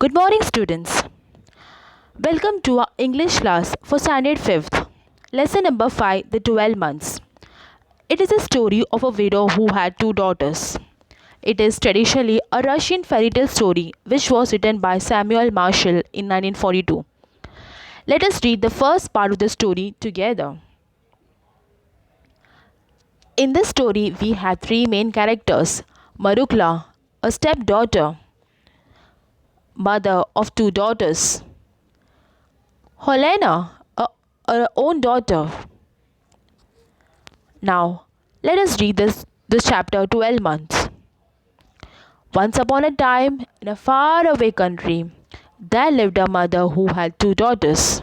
Good morning, students. Welcome to our English class for Standard 5th. Lesson number 5, The 12 Months. It is a story of a widow who had two daughters. It is traditionally a Russian fairy tale story which was written by Samuel Marshall in 1942. Let us read the first part of the story together. In this story, we have three main characters: Marukla, a stepdaughter, mother of two daughters; Helena, her own daughter. Now, let us read this chapter 12 months. Once upon a time, in a faraway country, there lived a mother who had two daughters.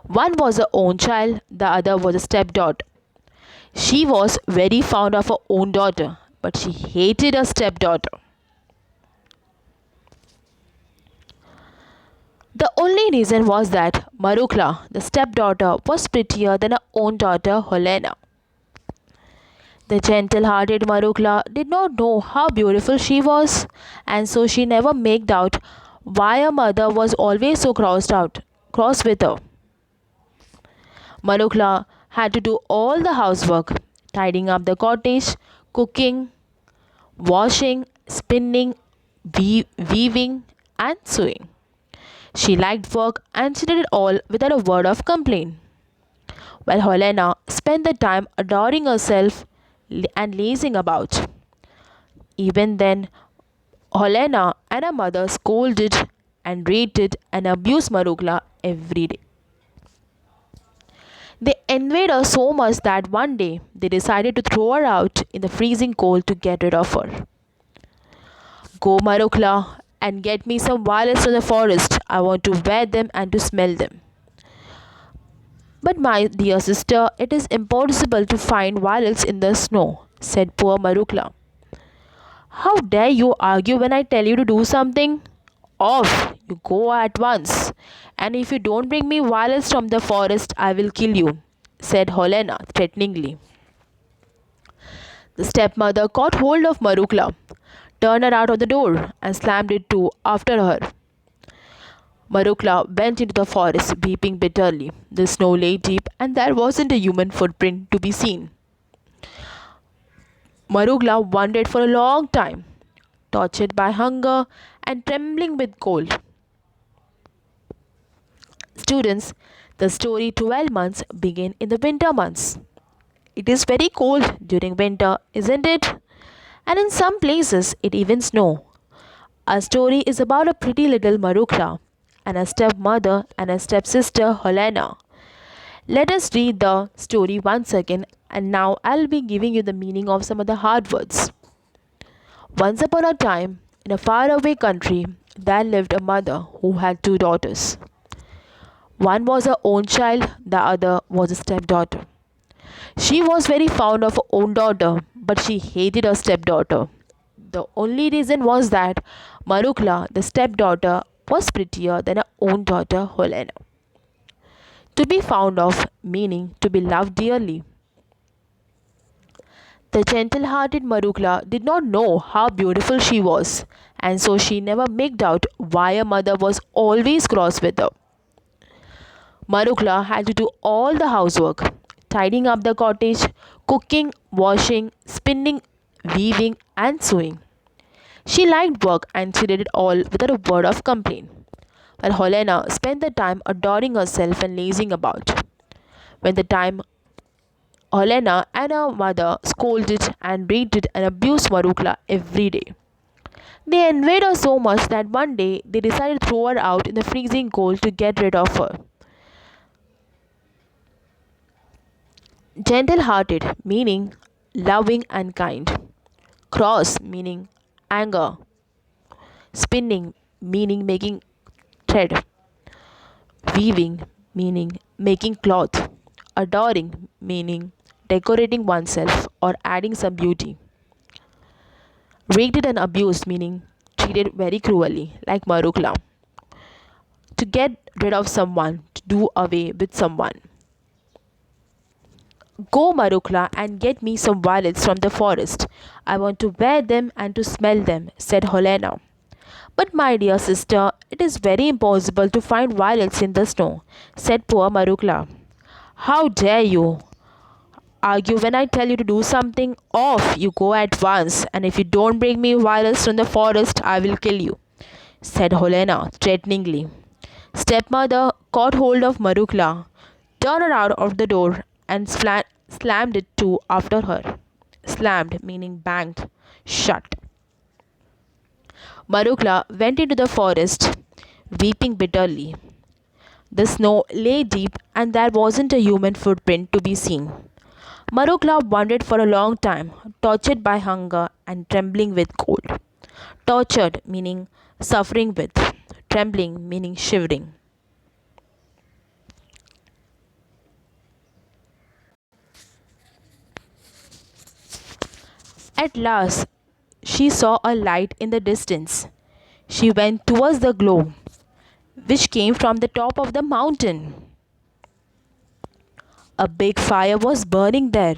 One was her own child, the other was a stepdaughter. She was very fond of her own daughter, but she hated her stepdaughter. The only reason was that Marukla, the stepdaughter, was prettier than her own daughter Helena. The gentle-hearted Marukla did not know how beautiful she was, and so she never made out why her mother was always so cross with her. Marukla had to do all the housework, tidying up the cottage, cooking, washing, spinning, weaving, and sewing. She liked work and she did it all without a word of complaint. While Helena spent the time adoring herself and lazing about. Even then, Helena and her mother scolded and rated and abused Marukla every day. They envied her so much that one day they decided to throw her out in the freezing cold to get rid of her. Go, Marukla, and get me some violets from the forest. I want to wear them and to smell them. But my dear sister, it is impossible to find violets in the snow, said poor Marukla. How dare you argue when I tell you to do something? Off, you go at once. And if you don't bring me violets from the forest, I will kill you, said Helena threateningly. The stepmother caught hold of Marukla, turned her out of the door, and slammed it to after her. Marukla went into the forest, weeping bitterly. The snow lay deep, and there wasn't a human footprint to be seen. Marukla wandered for a long time, tortured by hunger and trembling with cold. Students, the story 12 months begin in the winter months. It is very cold during winter, isn't it? And in some places it even snows. Our story is about a pretty little Marukla and a stepmother and a stepsister Helena. Let us read the story once again, and now I'll be giving you the meaning of some of the hard words. Once upon a time, in a faraway country, there lived a mother who had two daughters. One was her own child, the other was a stepdaughter. She was very fond of her own daughter, but she hated her stepdaughter. The only reason was that Marukla, the stepdaughter, was prettier than her own daughter Helena. To be fond of, meaning to be loved dearly. The gentle-hearted Marukla did not know how beautiful she was, and so she never made out why her mother was always cross with her. Marukla had to do all the housework, tidying up the cottage, cooking, washing, spinning, weaving, and sewing. She liked work and she did it all without a word of complaint, while Helena spent the time adoring herself and lazing about. When the time Helena and her mother scolded and rated and abused Marukla every day. They envied her so much that one day they decided to throw her out in the freezing cold to get rid of her. Gentle-hearted meaning loving and kind. Cross meaning anger. Spinning meaning making thread. Weaving meaning making cloth. Adoring meaning decorating oneself or adding some beauty. Rated and abused meaning treated very cruelly, like Marukla. To get rid of someone, to do away with someone. Go, Marukla, and get me some violets from the forest. I want to wear them and to smell them, said Helena. But my dear sister, it is very impossible to find violets in the snow, said poor Marukla. How dare you argue when I tell you to do something? Off you go at once, and if you don't bring me violets from the forest, I will kill you, said Helena threateningly. Stepmother caught hold of Marukla, turned her out of the door, and slammed it to after her. Slammed meaning banged shut. Marukla went into the forest, weeping bitterly. The snow lay deep and there wasn't a human footprint to be seen. Marukla wandered for a long time, tortured by hunger and trembling with cold. Tortured meaning suffering with, trembling meaning shivering. At last, she saw a light in the distance. She went towards the glow, which came from the top of the mountain. A big fire was burning there,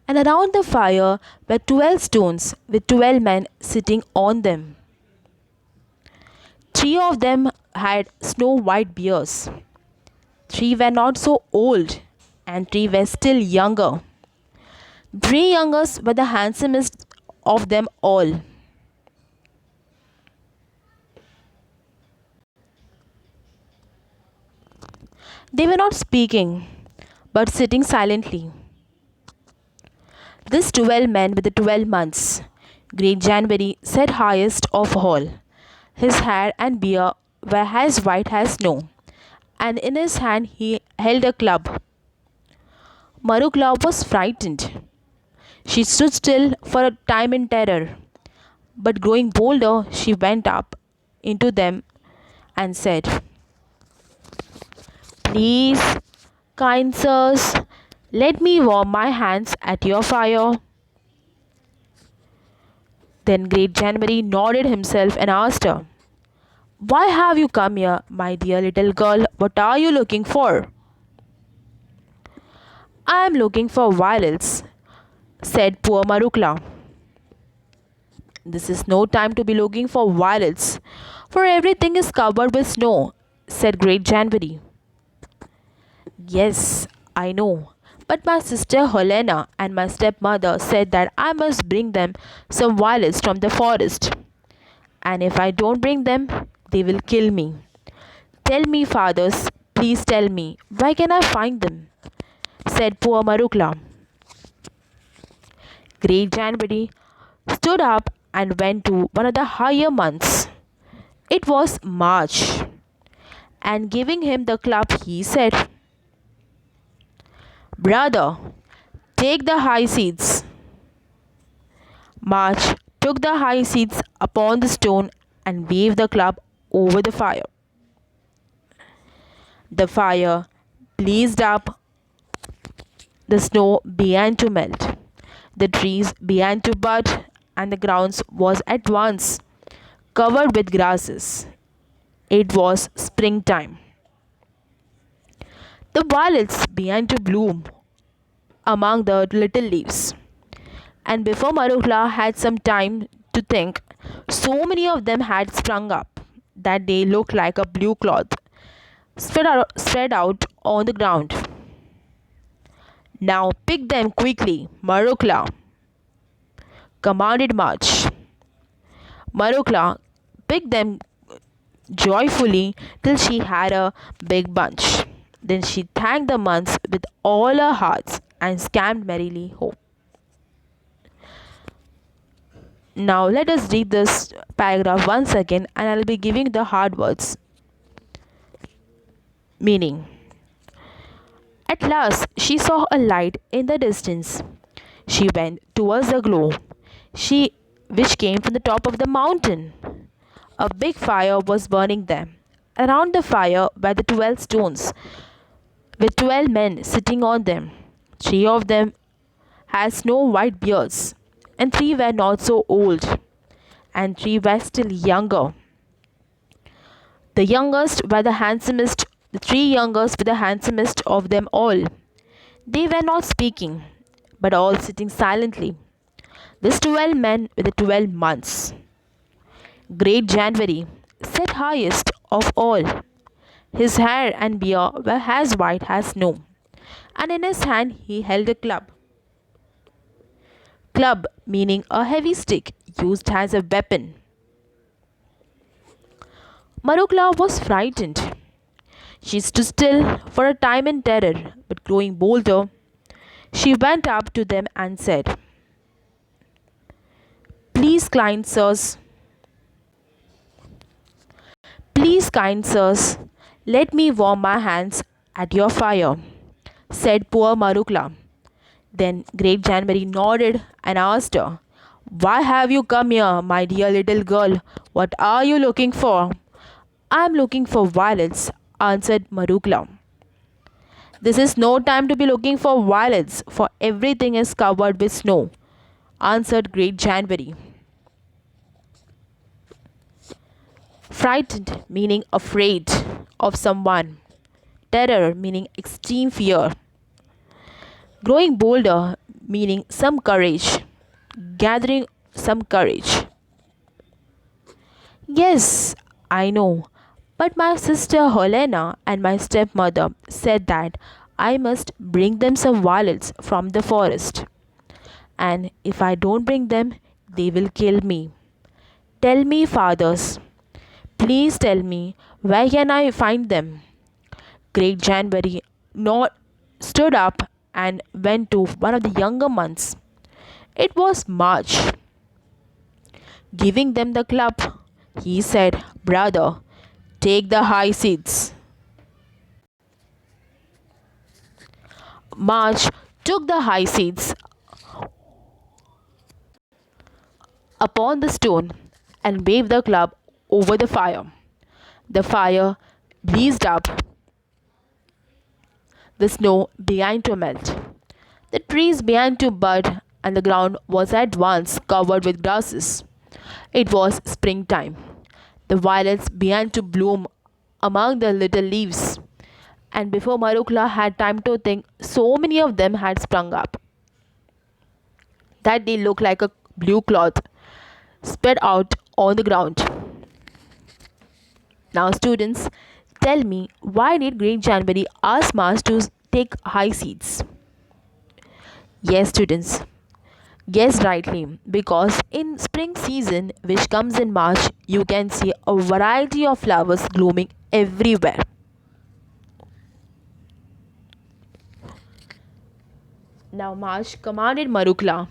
and around the fire were 12 stones with 12 men sitting on them. Three of them had snow white beards, three were not so old, and three were still younger. Three youngest were the handsomest of them all. They were not speaking, but sitting silently. These 12 men with the 12 months, Great January said highest of all. His hair and beard were as white as snow, and in his hand he held a club. Marukla was frightened. She stood still for a time in terror, but growing bolder, she went up into them and said, Please, kind sirs, let me warm my hands at your fire. Then Great January nodded himself and asked her, Why have you come here, my dear little girl? What are you looking for? I am looking for violets, said poor Marukla. This is no time to be looking for violets, for everything is covered with snow, said Great January. Yes, I know. But my sister Helena and my stepmother said that I must bring them some violets from the forest. And if I don't bring them, they will kill me. Tell me, fathers, please tell me, where can I find them? Said poor Marukla. Great January stood up and went to one of the higher months. It was March. And giving him the club, he said, Brother, take the high seats. March took the high seats upon the stone and waved the club over the fire. The fire blazed up, the snow began to melt, the trees began to bud, and the ground was at once covered with grasses. It was springtime. The violets began to bloom among the little leaves. And before Marukla had some time to think, so many of them had sprung up that they looked like a blue cloth spread out on the ground. Now pick them quickly, Marukla, commanded March. Marukla picked them joyfully till she had a big bunch. Then she thanked the months with all her heart and scampered merrily home. Now let us read this paragraph once again and I'll be giving the hard words meaning. At last she saw a light in the distance. She went towards the glow, she which came from the top of the mountain. A big fire was burning there. Around the fire were the 12 stones, with 12 men sitting on them. Three of them had snow white beards, and three were not so old, and three were still younger. The youngest were the handsomest, the three youngest were the handsomest of them all. They were not speaking, but all sitting silently. These 12 men were the 12 months. Great January sat highest of all. His hair and beard were as white as snow, and in his hand he held a club. Club meaning a heavy stick used as a weapon. Marukla was frightened. She stood still for a time in terror, but growing bolder, she went up to them and said, Please, kind sirs, let me warm my hands at your fire, said poor Marukla. Then Great January nodded and asked her, Why have you come here, my dear little girl? What are you looking for? I am looking for violets, answered Marukla. This is no time to be looking for violets, for everything is covered with snow, answered Great January. Frightened meaning afraid of someone. Terror meaning extreme fear. Growing bolder meaning some courage. Gathering some courage. Yes, I know. But my sister Helena and my stepmother said that I must bring them some violets from the forest. And if I don't bring them, they will kill me. Tell me, fathers, please tell me, where can I find them? Great January not stood up and went to one of the younger months. It was March. Giving them the club, he said, Brother, take the high seats. March took the high seats upon the stone and waved the club over the fire. The fire blazed up. The snow began to melt. The trees began to bud, and the ground was at once covered with grasses. It was springtime. The violets began to bloom among the little leaves, and before Marukla had time to think, so many of them had sprung up that they looked like a blue cloth spread out on the ground. Now, students, tell me, why did Great January ask Mars to take high seats? Yes, students, guessed rightly, because in spring season, which comes in March, you can see a variety of flowers blooming everywhere. Now March commanded Marukla,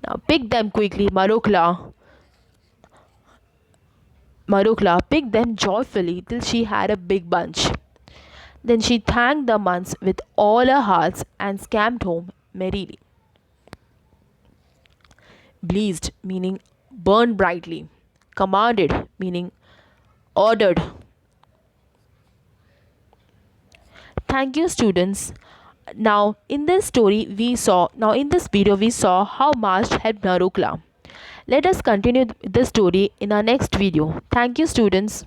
now pick them quickly, Marukla. Marukla picked them joyfully till she had a big bunch. Then she thanked the months with all her heart and scamped home merrily. Blazed meaning burned brightly. Commanded meaning ordered. Thank you, students. In this video we saw how March helped Marukla. Let us continue the story in our next video. Thank you, students.